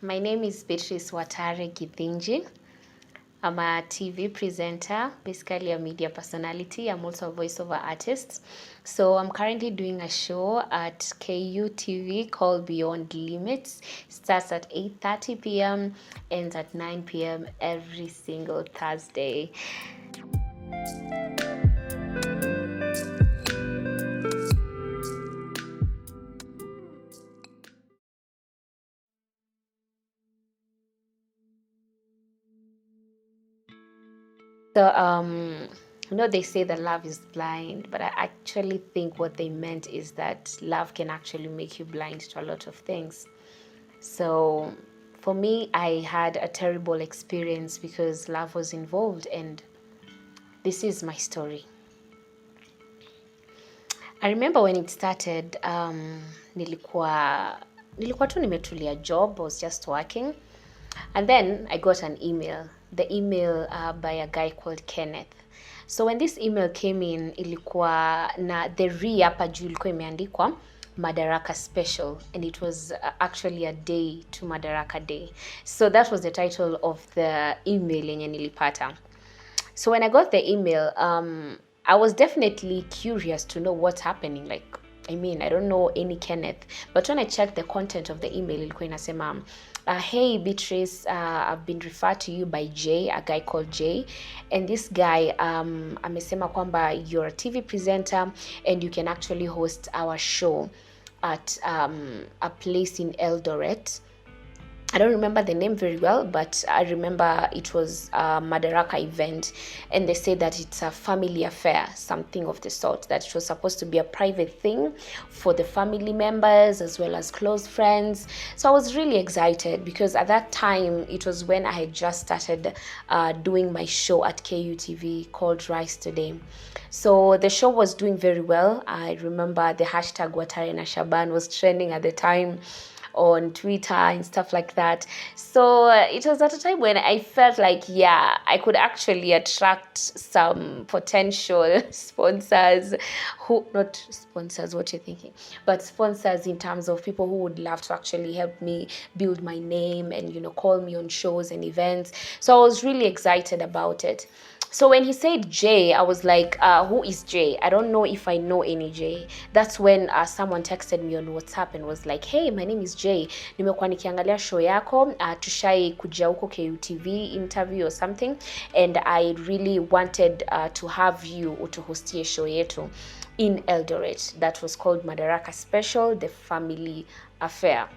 My name is Beatrice Watare Githinji. I'm a TV presenter, basically a media personality. I'm also a voiceover artist. So I'm currently doing a show at KU TV called Beyond Limits. Starts at 8:30 p.m., ends at 9 p.m. every single Thursday. So, they say that love is blind, but I actually think what they meant is that love can actually make you blind to a lot of things. So, for me, I had a terrible experience because love was involved, and this is my story. I remember when it started, nilikuwa tu nimetulia job, I was just working. And then I got an email, the email by a guy called Kenneth. So when this email came in, ilikuwa na the hapa juu ilikuwa imeandikwa Madaraka Special, and it was actually a day to Madaraka Day. So that was the title of the email yenye nilipata. So when I got the email, I was definitely curious to know what's happening. Like, I don't know any Kenneth, but when I checked the content of the email, ilikuwa inasema, hey Beatrice, I've been referred to you by Jay, a guy called Jay, and this guy amesema kwamba you're a TV presenter and you can actually host our show at a place in Eldoret. I don't remember the name very well, but I remember it was a Madaraka event, and they said that it's a family affair, something of the sort, that it was supposed to be a private thing for the family members as well as close friends. So I was really excited because at that time, it was when I had just started doing my show at KUTV called Rise Today. So the show was doing very well. I remember the hashtag Watare na Shaban was trending at the time on Twitter and stuff like that. So it was at a time when I felt like, yeah, I could actually attract some potential sponsors not sponsors, what you're thinking, but sponsors in terms of people who would love to actually help me build my name and, call me on shows and events. So I was really excited about it. So when he said Jay, I was like, who is Jay? I don't know if I know any Jay. That's when someone texted me on WhatsApp and was like, hey, my name is Jay. Nimekuwa nikiangalia show yako, tushai kuja huko KUTV interview or something, and I really wanted to have you utuhostie show yetu in Eldoret. That was called Madaraka Special, the family affair.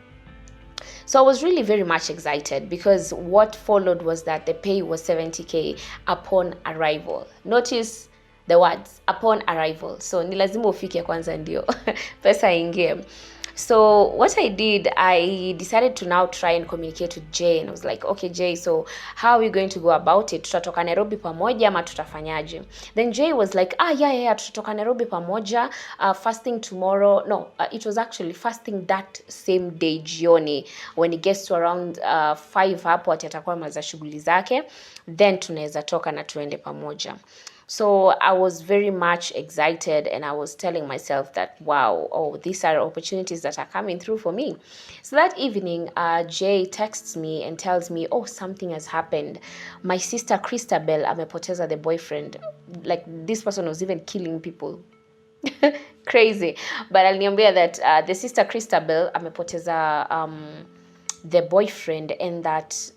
So I was really very much excited because what followed was that the pay was 70k upon arrival. Notice the words, upon arrival. So ni lazima ufike kwanza ndio pesa ingie. So what I did, I decided to now try and communicate with Jay, and I was like, okay Jay, so how are we going to go about it? Tutatoka Nairobi pamoja ama tutafanyaje? Then Jay was like, yeah, tutatoka Nairobi pamoja, fasting tomorrow. No, it was actually fasting that same day jioni. When it gets to around 5 hapo atakuwa maza shughuli zake, then tunaweza toka na tuende pamoja. So I was very much excited, and I was telling myself that, wow, these are opportunities that are coming through for me. So that evening, Jay texts me and tells me, something has happened. My sister Christabel amepoteza the boyfriend. Like, this person was even killing people. Crazy. But aliniambia that the sister Christabel amepoteza the boyfriend, and that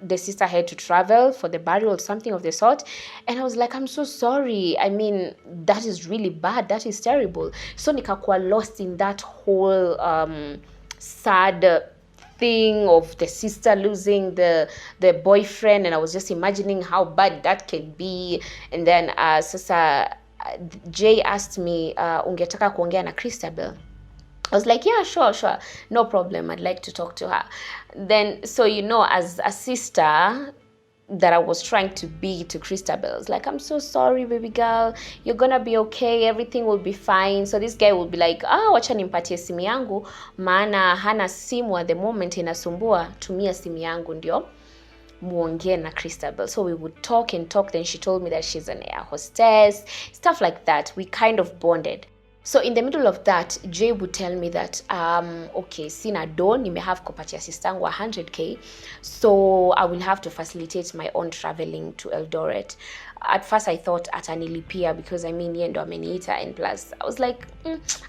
the sister had to travel for the burial or something of the sort. And I was like, I'm so sorry. That is really bad. That is terrible. So nikakuwa lost in that whole sad thing of the sister losing the boyfriend, and I was just imagining how bad that can be. And then sasa Jay asked me, ungetaka kuongea na Christabel? I was like, yeah, sure, no problem, I'd like to talk to her. Then, so as a sister that I was trying to be to Christabel, I was like, I'm so sorry, baby girl, you're gonna be okay, everything will be fine. So this guy would be like, wacha nimpatie simu yangu, maana hana simu at the moment, inasumbua, tumia simu yangu ndio muongee na Christabel. So we would talk, then she told me that she's an air hostess, stuff like that. We kind of bonded. So in the middle of that, Jay would tell me that, okay, sina do, nimehave kupatia sistangu 100k, so I will have to facilitate my own traveling to Eldoret. At first I thought atanilipia because I mean yeye ndo ameniita, and plus I was like,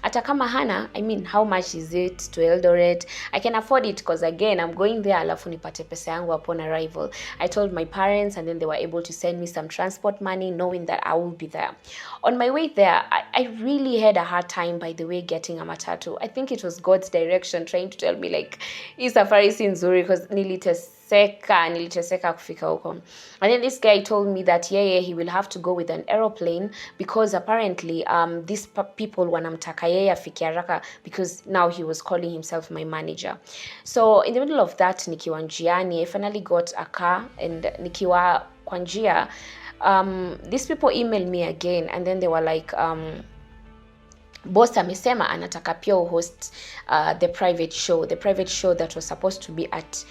ata kama hana, I mean how much is it to Eldoret? I can afford it because again I'm going there alafu nipate pesa yangu upon arrival. I told my parents and then they were able to send me some transport money knowing that I will be there. On my way there, I really had a hard time, by the way, getting a matatu. I think it was God's direction trying to tell me like hii safari si nzuri because niliteseka kufika huko. And then this guy told me that he will have to go with an aeroplane because apparently these people wanamtaka yeye afike haraka, because now he was calling himself my manager. So in the middle of that, nikiwa njiani, I finally got a car, and nikiwa kwa njia, these people emailed me again, and then they were like, boss amesema anataka pia host the private show that was supposed to be at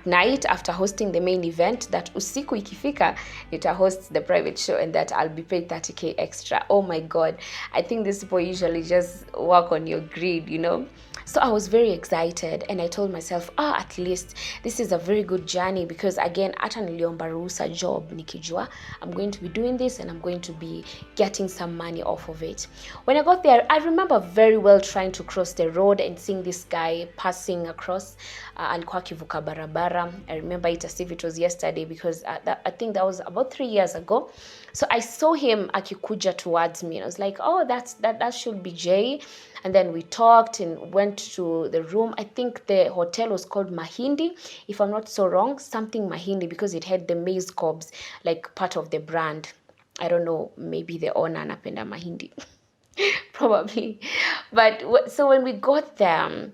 night after hosting the main event, that usiku ikifika nita host the private show and that I'll be paid 30k extra. Oh my god, I think these people usually just work on your greed, you know. So I was very excited and I told myself, at least this is a very good journey, because again, hata niliomba ruhusa job nikijua I'm going to be doing this and I'm going to be getting some money off of it. When I got there, I remember very well trying to cross the road and seeing this guy passing across. Alikuwa akivuka barabara. I remember it as if it was yesterday, because I think that was about 3 years ago. So I saw him akikuja towards me and I was like, oh, that should be Jay. And then we talked and went to the room. I think the hotel was called Mahindi, if I'm not so wrong, something Mahindi, because it had the maize cobs, like part of the brand. I don't know, maybe the owner anapenda Mahindi. Probably. But so when we got there,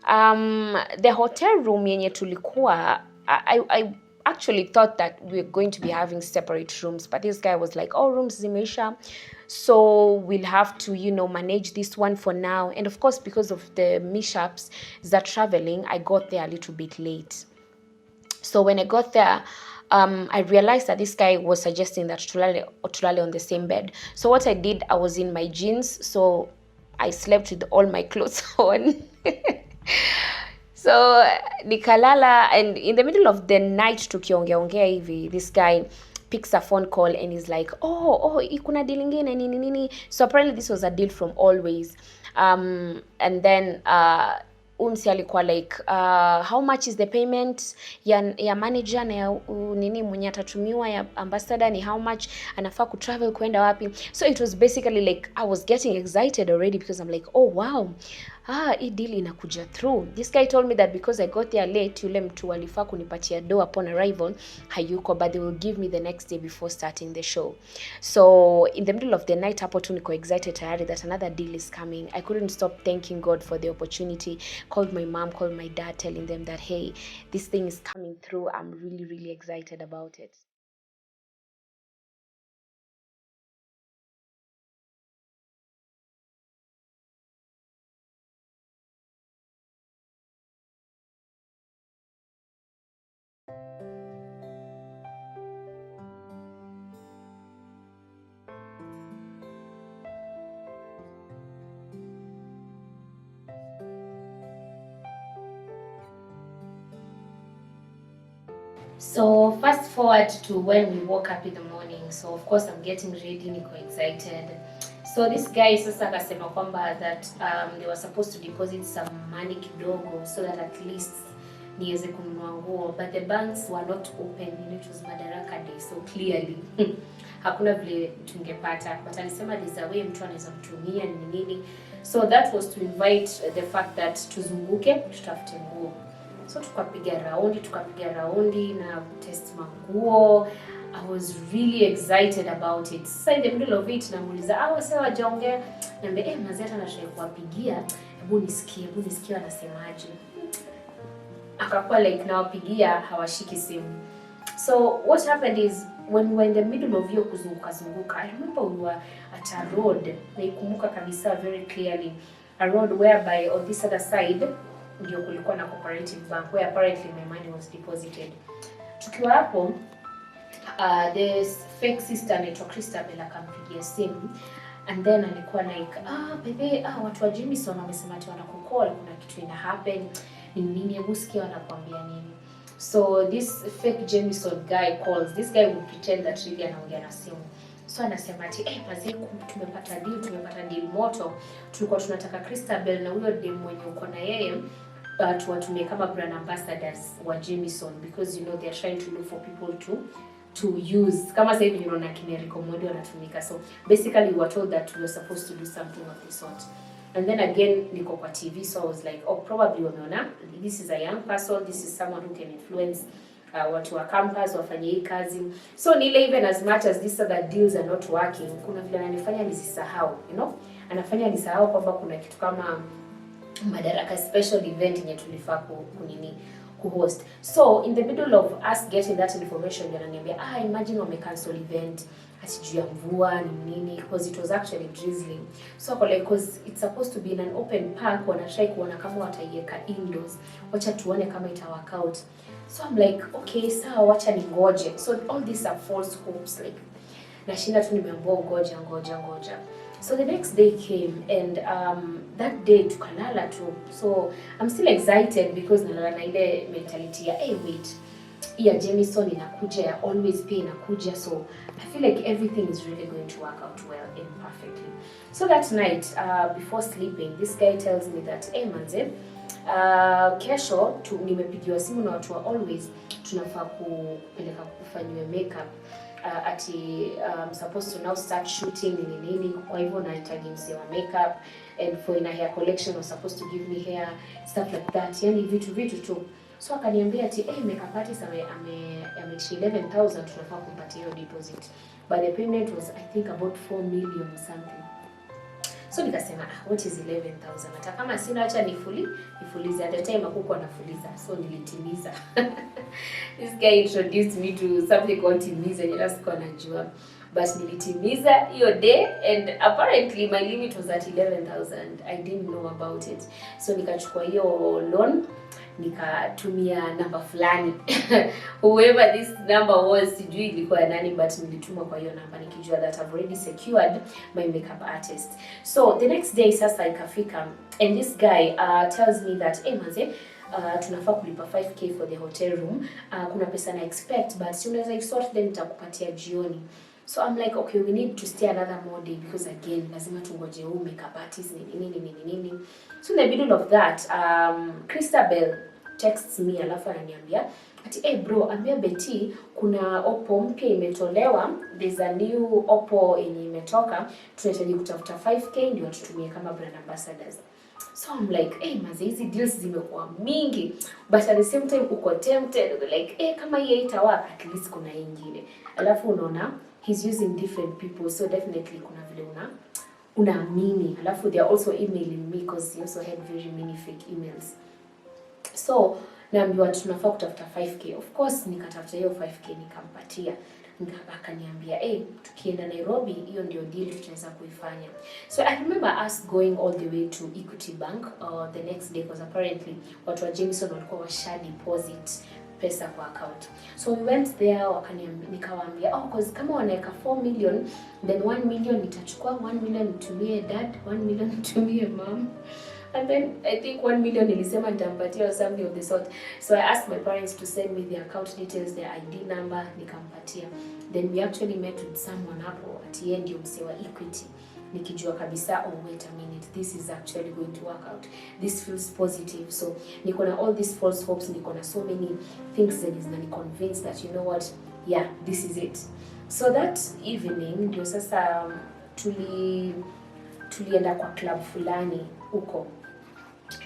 the hotel room yenye tulikuwa, I actually thought that we were going to be having separate rooms, but this guy was like, oh, rooms zimeisha, so we'll have to, manage this one for now. And of course, because of the mishaps that traveling, I got there a little bit late. So when I got there, I realized that this guy was suggesting that tulale on the same bed. So what I did, I was in my jeans, so I slept with all my clothes on. So nikalala, and in the middle of the night tukiongeaongea hivi, this guy picks a phone call and he's like, oh, ikuna deal ingine nini. So apparently this was a deal from Always. And then umsi alikuwa like, how much is the payment ya manager na ya nini mwenye atatumiwa ya ambassador ni how much, anafaa kutravel kwenda wapi. So it was basically like I was getting excited already, because I'm like, oh wow, hii deal inakuja through. This guy told me that because I got there late, yule mtu alifaa kunipatia do upon arrival hayuko, but they will give me the next day before starting the show. So in the middle of the night, hapo tu niko excited tayari that another deal is coming. I couldn't stop thanking God for the opportunity. Called my mom, called my dad, telling them that, hey, this thing is coming through. I'm really, really excited about it. So fast forward to when we woke up in the morning. So of course I'm getting ready, niko excited. So this guy sasa akasema kwamba that they were supposed to deposit some money kidogo so that at least niweze kununua nguo, but the banks were not open. It was Madaraka Day, so clearly hakuna vile tungepata, but alisema there's a way mtu anaweza mtumia ni nini. So that was to invite the fact that tuzunguke tutafute nguo. So tukapiga raundi na test manguo. I was really excited about it. So in the middle of it namuuliza, wase wajaongea, niambia mazeta na try kuwapigia, hebu nisikie wanasemaje. Akakuwa like nawapigia hawashiki simu. So what happened is when we were in the middle of hiyo kuzunguka, I remember we were at a road, naikumbuka kabisa very clearly, a road whereby on this other side ndio kulikuwa na cooperative bank where apparently my money was deposited. Tukiwa hapo, this fake sister naitwa Christabel akampigia simu And then alikuwa like, bebe, watu wa Jameson wamesema ati wanakukall, kuna kitu ina happen. Ni nini, hebu sikia wanakuambia nini. So this fake Jameson guy calls. This guy would pretend that really anaongea na simu. So anasema ati mazee, tumepata deal moto. Tulikuwa tunataka Christabel na huyo dem mwenye uko na yeye tuwatumie kama brand ambassadors wa Jameson, because you know they are trying to look for people to use. Kama sasa hivi unaona kina recommend wanatumika. So basically we were told that we were supposed to do something of this sort. And then again niko kwa TV, so I was like, probably wameona this is a young person, this is someone who can influence watu wa campus wafanye hii kazi. So nile, even as much as these other deals are not working, kuna vile ananifanya nisisahau, you know, anafanya nisahau kwamba kuna kitu kama Madaraka special event yenye tulifaa ku-host. So in the middle of us getting that information, yananiambia imagine wame cancel event asijuu ya mvua nini, because it was actually drizzling. So like, because it's supposed to be in an open park, wanatry kuona kama wataiweka indoors, wacha tuone kama ita work out. So I'm like, okay, sawa, wacha ningoje. So all these are false hopes, like nashinda tu nimeambiwa ngoja. So the next day came, and that day tukalala tu. So I'm still excited because nalala na ile mentality ya wait, ya Jameson inakuja, always pay inakuja. So I feel like everything is really going to work out well and perfectly. So that night, before sleeping, this guy tells me that manze, kesho nimepigiwa simu na watu wa always tunafaa kupeleka kufanywe makeup. I'm supposed to now start shooting nini, kwa hivyo nahitaji mzee wa makeup, and for in a hair collection was supposed to give me hair, stuff like that, yani vitu tu. So akaniambia ati makeup artist ame 11,000 tunafaa kumpatia hiyo deposit, but the payment was I think about 4 million something. So nikasema what is 11,000, hata kama sina acha nifulize. At the time hakukuwa nafuliza, so nilitimiza. This guy introduced me to something called timiza, yenye sikuwa najua, but nilitimiza hiyo day, and apparently my limit was at 11,000. I didn't know about it. So nikachukua hiyo loan, nikatumia namba fulani. Whoever this number was, sijui ilikuwa nani, but nilituma kwa hiyo namba nikijua that I've already secured my makeup artist. So the next day sasa ikafika, and this guy tells me that manze, tunafaa kulipa 5k for the hotel room. Kuna pesa na expect, but si unaweza isort, then nitakupatia jioni. So I'm like, okay, we need to stay another more day, because again lazima tungoje huu makeup artist nini. So in the middle of that, Christabel texts me, alafu ananiambia ati bro, ambia Betty kuna Oppo mpya imetolewa, there's a new Oppo yenye imetoka, tunahitaji kutafuta 5k ndio tutumie kama brand ambassadors. So I'm like, maze, hizi deals zimekuwa mingi, but at the same time uko tempted, like kama hii itawork, at least kuna nyingine. Alafu unaona he's using different people, so definitely kuna vile unaamini. Alafu they are also emailing me, because he also had very many fake emails. So naambiwa tunafaa kutafuta 5k. Of course nikatafuta hiyo 5k nikampatia. Akaniambia tukienda Nairobi hiyo ndio deal tutaweza kuifanya. So I remember us going all the way to Equity Bank the next day, because apparently watu wa Jameson walikuwa washa deposit pesa kwa account. So we went there, nikawaambia because kama wanaweka 4 million, then 1 million nitachukua, 1 million nitumie dad, 1 million nitumie mom. And then I think 1 million nilisema nitampatia or something of the sort. So I asked my parents to send me their account details, their ID number, nikampatia. Then we actually met with someone hapo at the end, msee wa Equity. Nikijua kabisa, wait a minute, this is actually going to work out. This feels positive. So niko na all these false hopes, niko na so many things that is nani convinced that, you know what, yeah, this is it. So that evening ndio sasa tulienda kwa club fulani huko.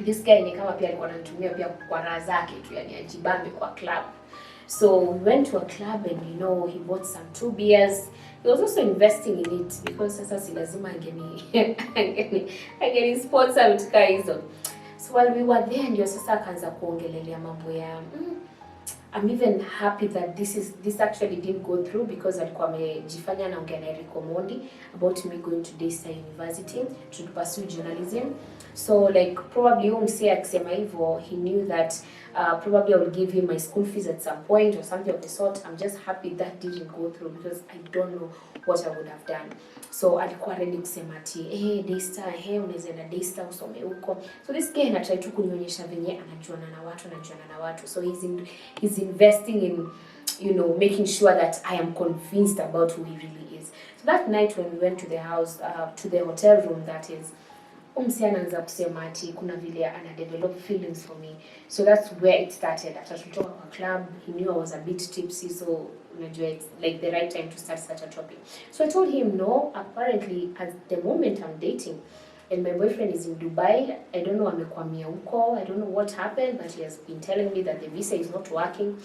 This guy ni kama pia alikuwa ananitumia pia kwa raha zake tu, yani ajibambe kwa club. So we went to a club, and you know, he bought some 2 beers. He was also investing in it, because sasa si lazima angeni sponsor mtuka hizo. So while we were there, ndio sasa akaanza kuongelelea mambo ya I'm even happy that this actually didn't go through, because alikuwa amejifanya anaongea na recommend about me going to Daystar University to pursue journalism. So like probably msee akisema hivyo, he knew that Probably I will give him my school fees at some point or something of the sort. I'm just happy that didn't go through because I don't know what I would have done. So alikuwa ready kusema ati Daystar, unaweza enda Daystar usome huko. So this guy anatry tu kunionyesha venye anajuana na watu. So he's investing in, you know, making sure that I am convinced about who he really is. So that night when we went to the house, to the hotel room, that is, anaanza kusema ati kuna vile ana develop feelings for me. So that's where it started. After tulitoka kwa club, he knew I was a bit tipsy, so unajua it's like the right time to start such a topic. So I told him no, apparently at the moment I'm dating and my boyfriend is in Dubai. I don't know amekwamia huko. I don't know what happened, but he has been telling me that the visa is not working.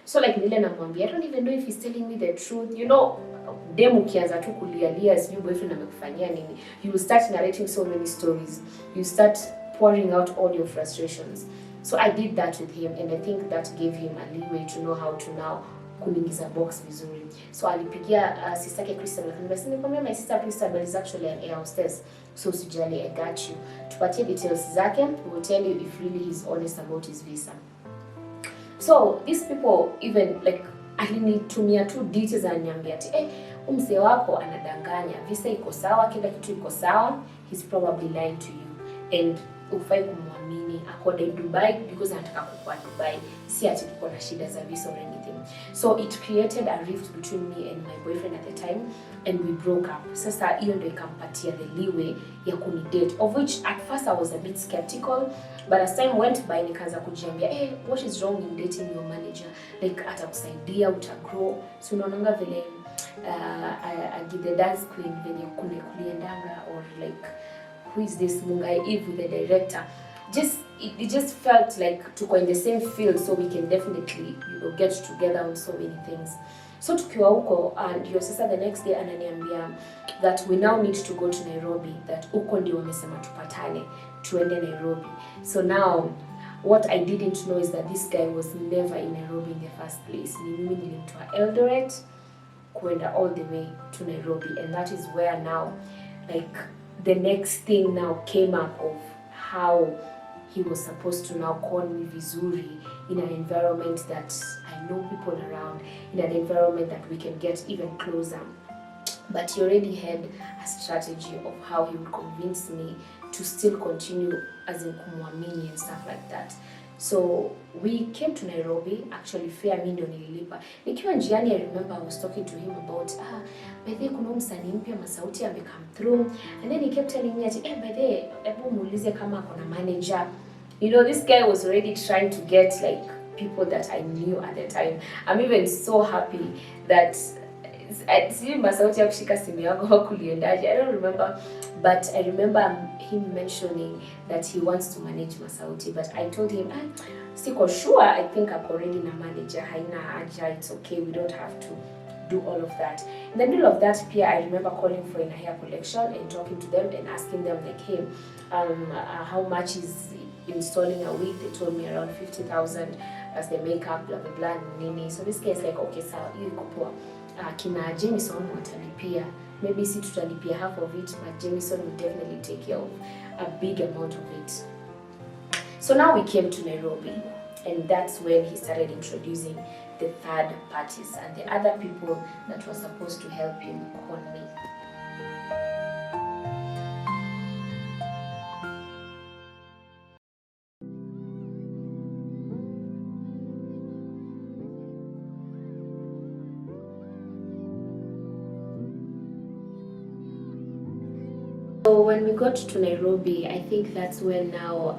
So like nile namwambia, I don't even know if he's telling me the truth. You know, demu ukianza tu kulialia sijui boyfriend amekufanyia nini, you will start narrating so many stories. You start pouring out all your frustrations. So I did that with him, and I think that gave him a leeway to know how to now kuningiza box vizuri. So alipigia sister yake Crystal, akaniambia my sister Crystal is actually an air hostess. So sijali, I got you. Tupatie details zake, we will tell you if really he's honest about his visa. So these people even like alinitumia tu details, ananiambia ati mzee wako anadanganya, visa iko sawa, kila kitu iko sawa, he's probably lying to you and ufai kumwamini, ako in Dubai because anataka kukua Dubai, si ati tuko na shida za visa or anything. So it created a rift between me and my boyfriend at the time, and we broke up. Sasa hiyo ndio ikampatia the leeway ya kunidate, of which at first I was a bit skeptical, but as time went by nikaanza kujiambia what is wrong in dating your manager, like atakusaidia, utagrow. So unaonanga vile the dance queen venye kuliendanga, or like who is this Mungai Eve with the director, it just felt like tuko in the same field, so we can definitely, you know, get together on so many things. So tukiwa huko, and your sister the next day ananiambia that we now need to go to Nairobi, that huko ndio wamesema tupatane tuende Nairobi. So now what I didn't know is that this guy was never in Nairobi in the first place. Ni mimi nilimtoa Eldoret kuenda all the way to Nairobi, and that is where now like the next thing now came up of how he was supposed to now call me vizuri in an environment that I know people around, in an environment that we can get even closer. But he already had a strategy of how he would convince me to still continue as in kumwamini and stuff like that. So we came to Nairobi, actually fare mimi ndio nililipa. Nikiwa njiani, I remember I was talking to him about by the way kuna msanii mpya Masauti ame come through, and then he kept telling me by the way hebu muulize kama kuna manager. You know, this guy was already trying to get like people that I knew at the time. I'm even so happy that sijui Masauti ya kushika simu yako kuliendaje, I don't remember, but I remember him mentioning that he wants to manage Masauti, but I told him siko sure, I think I'm already na manager, haina haja, it's okay, we don't have to do all of that. In the middle of that peer, I remember calling for a hair collection and talking to them and asking them like, hey, how much is installing a wig? They told me around 50,000 as the makeup, blah blah blah, nini. So this guy is like, okay, sawa, hiyo iko poa. Kina Jamison watalipia, maybe si tutalipia half of it, but Jamison will definitely take care of a big amount of it. So now we came to Nairobi, and that's when he started introducing the third parties and the other people that were supposed to help him con me. So when we got to Nairobi, I think that's when now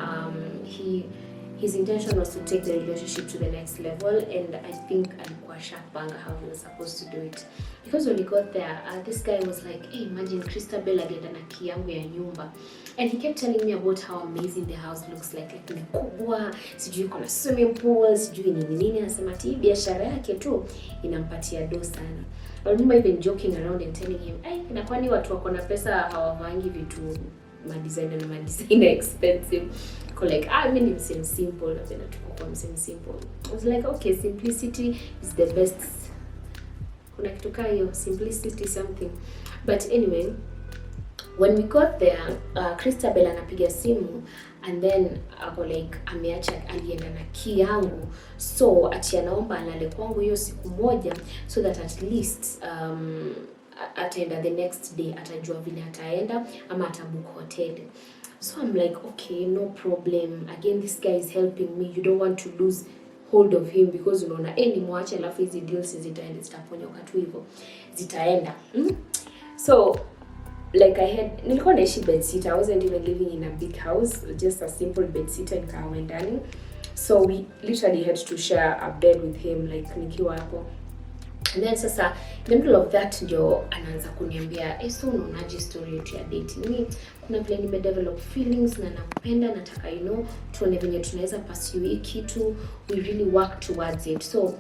his intention was to take the relationship to the next level, and I think alikuwa sharpanga how he was supposed to do it. Because when we got there, this guy was like, hey, imagine Christabel agenda na key yangu ya nyumba. And he kept telling me about how amazing the house looks like ni kubwa, sijui kuna swimming pool, sijui nini, anasema ati biashara yake tu inampatia do sana. I remember even joking around and telling him, na kwani watu wako na pesa hawavangi vitu madesigner expensive. Like, mimi ni msem simple, napenda tu kwa msem simple. I was like, okay, simplicity is the best. Kuna kitu kama hiyo, simplicity something. But anyway, when we got there, Christabel anapiga simu, and then ako like ameacha, alienda na key yangu, so ati anaomba alale kwangu hiyo siku moja so that at least ataenda the next day, atajua vile ataenda ama atabook hotel. So I'm like, okay, no problem. Again, this guy is helping me. You don't want to lose hold of him because unaona ni mwache alafu hizi deals zitaponyoka tu hivyo, zitaenda. So like nilikuwa naishi bed sitter. I wasn't even living in a big house, just a simple bed sitter nikawa ndani. So we literally had to share a bed with him, like nikiwa hapo. And then sasa in the middle of that ndio anaanza kuniambia, so unaonaje story yetu ya dating? Mimi kuna vile nimedevelop feelings na nakupenda, nataka tuone venye tunaweza pursue hii kitu, we really work towards it. So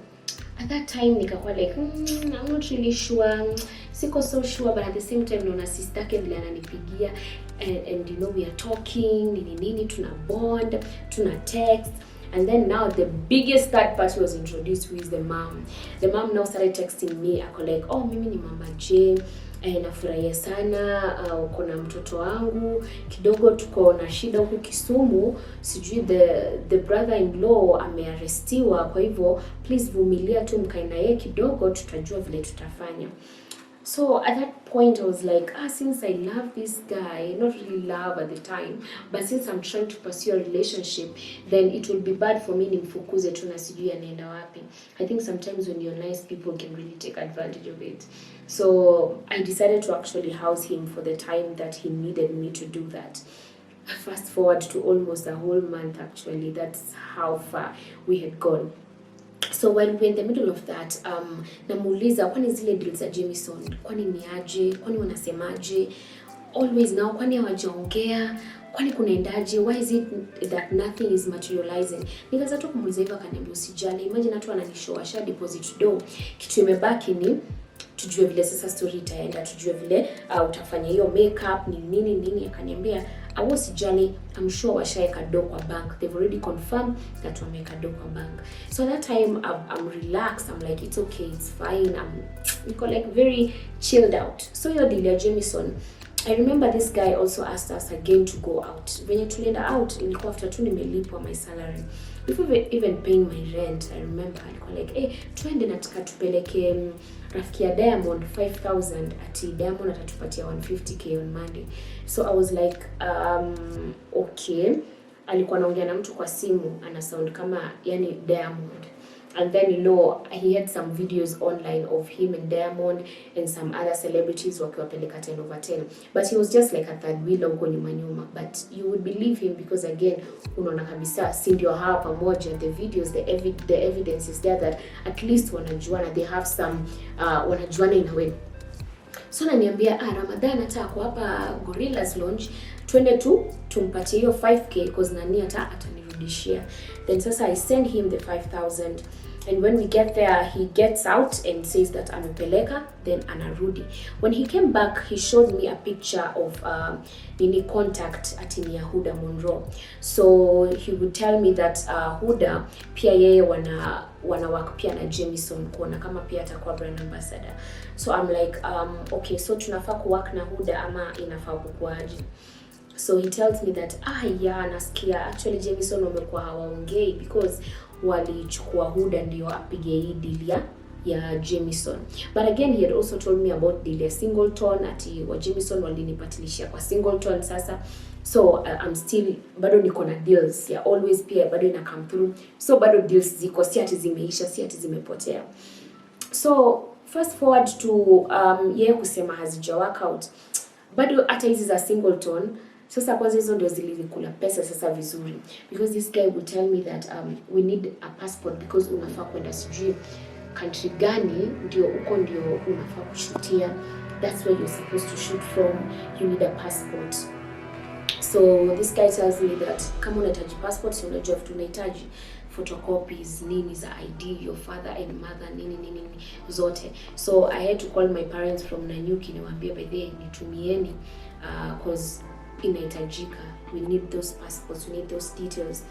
at that time nikakuwa like I'm not really sure, siko so sure, but at the same time naona sister yake vile ananipigia and we are talking nini tuna bond, tuna text. And then now the biggest third party was introduced, who is the mom. The mom now started texting me. Ako like, mimi ni Mama J, nafurahia sana, uko na mtoto wangu, kidogo tuko na shida huku Kisumu, sijui the brother-in-law amearestiwa, kwa hivyo please vumilia tu, mkae na yeye kidogo, tutajua vile tutafanya. So at that point I was like, since I love this guy, not really love at the time, but since I'm trying to pursue a relationship, then it will be bad for me nimfukuze tu na sijui anaenda wapi. I think sometimes when you're nice, people can really take advantage of it. So I decided to actually house him for the time that he needed me to do that. Fast forward to almost a whole month actually, that's how far we had gone. So when we're in the middle of that, namuuliza kwani zile deals za Jameson, kwani ni aje, kwani wanasemaje, always now, kwani hawajaongea, kwani kunaendaje, why is it that nothing is materializing? Nikaanza tu kumuuliza hivyo, akaniambia usijali, imagine watu wananishow asha deposit do, kitu imebaki ni tujue vile sasa story itaenda, tujue vile utafanya hiyo makeup nini. Akaniambia usijali, I'm sure washaeka do kwa bank, they've already confirmed that wameka do kwa bank. So at that time I'm relaxed, I'm like it's okay, it's fine, I'm like very chilled out. So your deal ya Jameson, I remember this guy also asked us again to go out. Venye tulienda out ilikuwa after tu nimelipwa my salary, before even paying my rent. I remember alikuwa like tuende, nataka tupeleke rafiki ya Diamond 5,000, ati Diamond atatupatia 150k on Monday. So I was like okay. Alikuwa anaongea na mtu kwa simu, ana sound kama yani Diamond. And then he had some videos online of him and Diamond and some other celebrities wakiwapeleka 10/10. But he was just like a third wheel huko nyuma. But you would believe him because again, unaona kabisa si ndio hawa pamoja, the videos, the evidence is there that at least wanajuana, they have some wanajuana in a way. So naniambia Ramadan atako hapa Gorillas Lounge, twende tumpatie hiyo 5k because nani atanirudishia. Then sasa I send him the 5,000, and when we get there he gets out and says that amepeleka, then anarudi. When he came back he showed me a picture of contact ati ni Huda Monroe. So he would tell me that Huda pia yeye wana work pia na Jameson, kuona kama pia atakuwa brand ambassador. So I'm like okay, so tunafaa kuwork na Huda ama inafaa kukuaje? So he tells me that nasikia actually Jameson wamekuwa hawaongei because walichukua Huda ndio apige hii deal ya Jameson. But again he had also told me about deal ya Singleton, ati wa Jameson walinipatilishia kwa Singleton sasa. So I'm still bado niko na deals ya always pia bado ina come through. So bado deals ziko, si ati zimeisha, si ati zimepotea. So fast forward to yeye kusema hazija work out. Bado hata hizi za Singleton sasa kwanza hizo ndio zilikula pesa sasa vizuri, because this guy would tell me that we need a passport because unafaa kwenda sijui country gani, ndio uko ndio unafaa kushutia, that's where you're supposed to shoot from, you need a passport. So this guy tells me that kama unahitaji passport, unajua vitu unahitaji, photocopies nini za ID, your father and mother nini zote. So I had to call my parents from Nanyuki niwaambie by the nitumieni cause inahitajika, we need those passports, we need those details.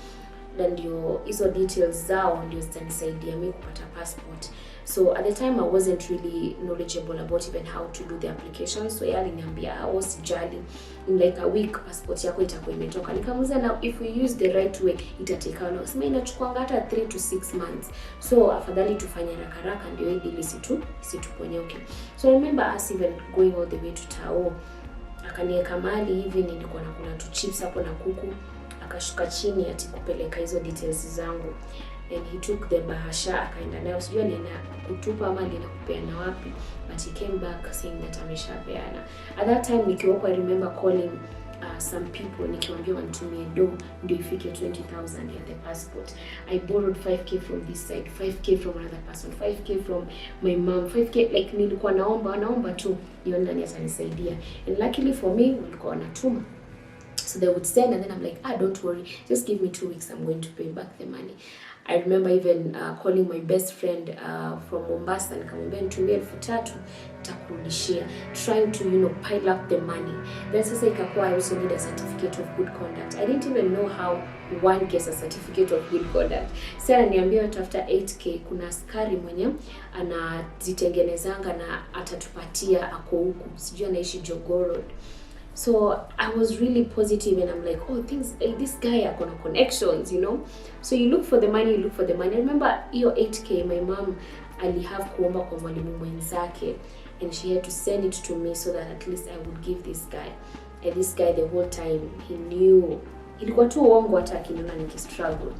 na ndio hizo details zao ndio zitanisaidia mimi kupata passport. So at the time I wasn't really knowledgeable about even how to do the application. So yeye aliniambia usijali, in like a week passport yako itakuwa imetoka. Nikamuuliza, now if we use the right way itateka na sema inachukua hata 3 to 6 months. So afadhali tufanye haraka ndio hii deal situponyoke. So I remember us even going all the way to Tao. Akaniweka mali hivi, nilikuwa nakula tu chips hapo na kuku. Akashuka chini ati kupeleka hizo details zangu. And he took the bahasha akaenda nayo, sijui alienda kutupa ama alienda kupeana wapi, but he came back saying that ameshapeana. At that time nikiwa I remember calling some people nikiwaambia wanitumie do ndio ifike 20,000 ya the passport. I borrowed 5k from this side, 5k from another person, 5k from my mom, 5k, like nilikuwa naomba tu nione nani atanisaidia. And luckily for me walikuwa wanatuma. So they would send, and then I'm like, don't worry, just give me 2 weeks, I'm going to pay back the money. I remember even calling my best friend from Mombasa, nikamwambia nitumie 3,000 nitakurudishia, trying to pile up the money. Then sasa ikakuwa I also need a certificate of good conduct. I didn't even know how one gets a certificate of good conduct. Sasa niambia tafuta 8k, kuna askari mwenye anazitengenezanga na atatupatia ako huku, sijui anaishi Jogoo Road. So I was really positive, and I'm like, this guy are gonna connections, So you look for the money. I remember hiyo 8k my mom have kuomba kwa mwalimu mwenzake, and she had to send it to me so that at least I would give this guy. And this guy the whole time he knew, ilikuwa tu uongo hata akiniona nikistruggle.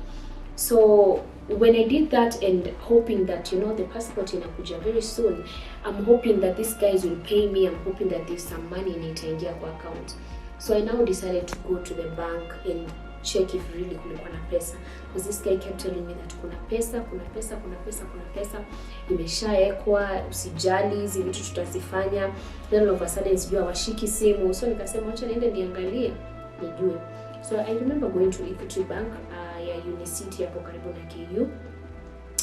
So when I did that and hoping that the passport inakuja very soon, I'm hoping that these guys will pay me, I'm hoping that there's some money itaingia kwa account. So I now decided to go to the bank and check if really kulikuwa na pesa, because this guy kept telling me that kuna pesa imeshaekwa, usijali hizi vitu tutazifanya. Then all of a sudden sijui hawashiki simu, so nikasema acha niende niangalie nijue. So I remember going to Equity Bank ya Unicity hapo karibu na KU.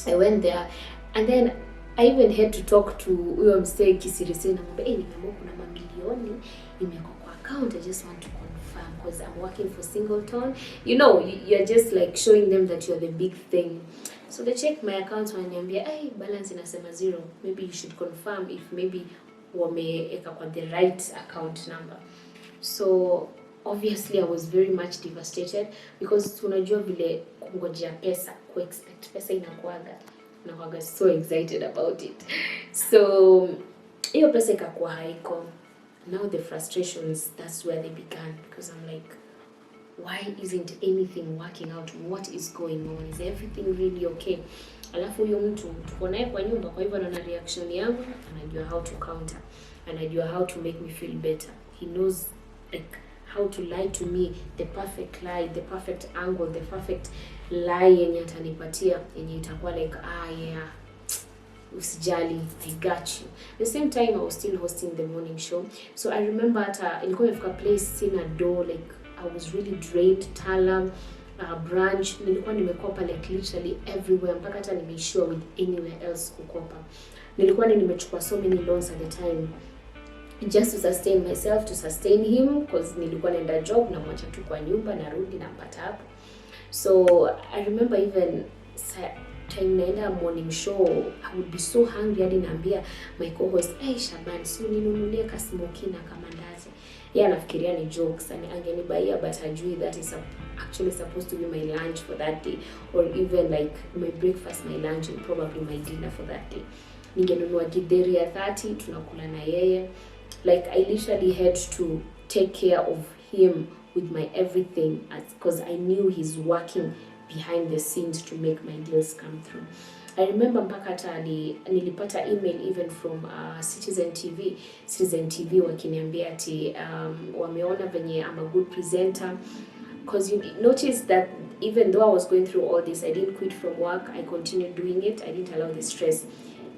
I went there, and then I even had to talk to huyo msee kisiriseni, namwambia nimeamua kuna mamilioni imekuwa kwa account, I just want to confirm because I'm working for Singleton. You're just like showing them that you're the big thing. So they checked my account and niambia, balance inasema 0. Maybe you should confirm if maybe wameeka kwa the right account number. So obviously I was very much devastated, because tunajua vile kungojea pesa, expect pesa inakuaga so excited about it. So hiyo pesa ikakuwa haiko. Now the frustrations, that's where they began, because I'm like, why isn't anything working out? What is going on? Is everything really okay? Alafu huyo mtu tuko naye kwa nyumba, kwa hivyo anaona reaction yangu, anajua how to counter, anajua how to make me feel better. He knows like how to lie to me, the perfect lie, the perfect angle, the perfect lie yenye atanipatia, yenye itakuwa like, yeah, usijali, I got you. The same time I was still hosting the morning show. So I remember ilikuwa imefika place sina door, like I was really drained. Tala, branch, nilikuwa nimekopa like literally everywhere, mpaka hata nimeishiwa with anywhere else kukopa. Nilikuwa nimechukua so many loans at the time, just to sustain myself, to sustain him, because nilikuwa naenda job na mwacha tu kwa nyumba, narudi nampata hapo. So I remember even time naenda morning show, I would be so hungry hadi naambia my co-host, Shaban, so ninunulie ka smoky na kamandazi. Anafikiria ni jokes, and angenibaia, but hajui that is actually supposed to be my lunch for that day, or even like my breakfast, my lunch, and probably my dinner for that day. Ningenunua githeri ya 30 tunakula na yeye. Like I literally had to take care of him with my everything, because I knew he's working behind the scenes to make my deals come through. I remember mpaka hata nilipata email even from Citizen TV wakiniambia ati wameona venye I'm a good presenter, because you notice that even though I was going through all this, I didn't quit from work. I continued doing it. I didn't allow the stress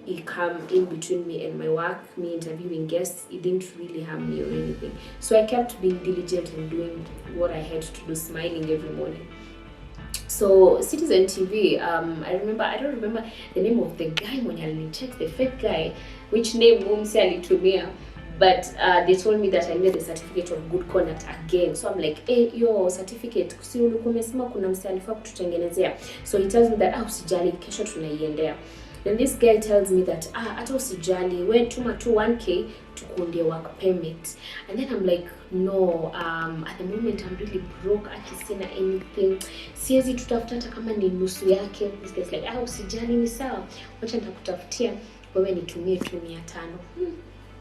it come in between me and my work, me interviewing guests. It didn't really harm me or anything. So I kept being diligent and doing what I had to do, smiling every morning. So Citizen TV, I don't remember the name of the guy when I checked, the fake guy, which name mumse alitumia, But they told me that I needed the certificate of good conduct again. So I'm like, hey, your certificate, si ulikuwa umesema kuna msee alifaa kututengenezea. So he tells me that usijali, kesho tunaiendea. Then this guy tells me that hata usijali, we tuma tu 1k tukuundie work permit. And then I'm like, no, at the moment I'm really broke, akisina anything. Siwezi tutafuta hata kama ni nusu yake. This guy's like, usijali, ni sawa, wacha nitakutafutia, wewe nitumie tu 500.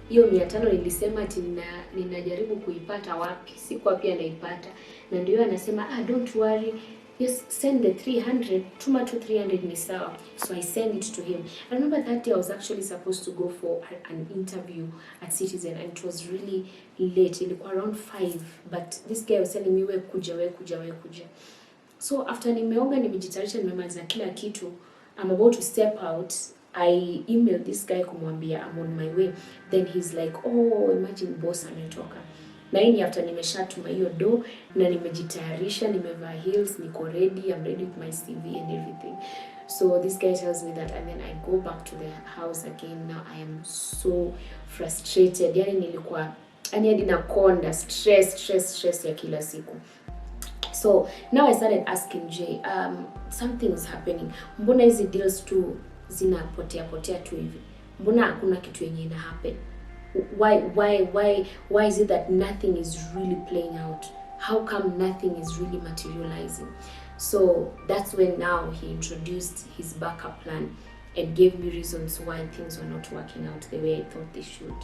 Hiyo 500 nilisema ati ninajaribu kuipata wapi? Sikuwa pia naipata. Na ndio anasema, don't worry, just send the 300, tuma tu 300 ni sawa. So I send it to him. I remember that day I was actually supposed to go for an interview at Citizen, and it was really late. Ilikuwa around 5, but this guy was telling me, we kuja. So after nimeoga, nimejitayarisha, nimemaliza kila kitu, I'm about to step out. I emailed this guy kumwambia I'm on my way. Then he's like, imagine boss ametoka. Na hii ni after nimeshatuma hiyo do na nimejitayarisha, nimevaa heels, niko ready, I'm ready with my CV and everything. So this guy tells me that, and then I go back to the house again. Now I am so frustrated. Yani nilikuwa hadi nakonda stress ya kila siku. So now I started asking Jay, something is happening. Mbona hizi deals tu zinapotea tu hivi? Mbona hakuna kitu yenye ina happen? Why is it that nothing is really playing out? How come nothing is really materializing? So that's when now he introduced his backup plan and gave me reasons why things were not working out the way I thought they should.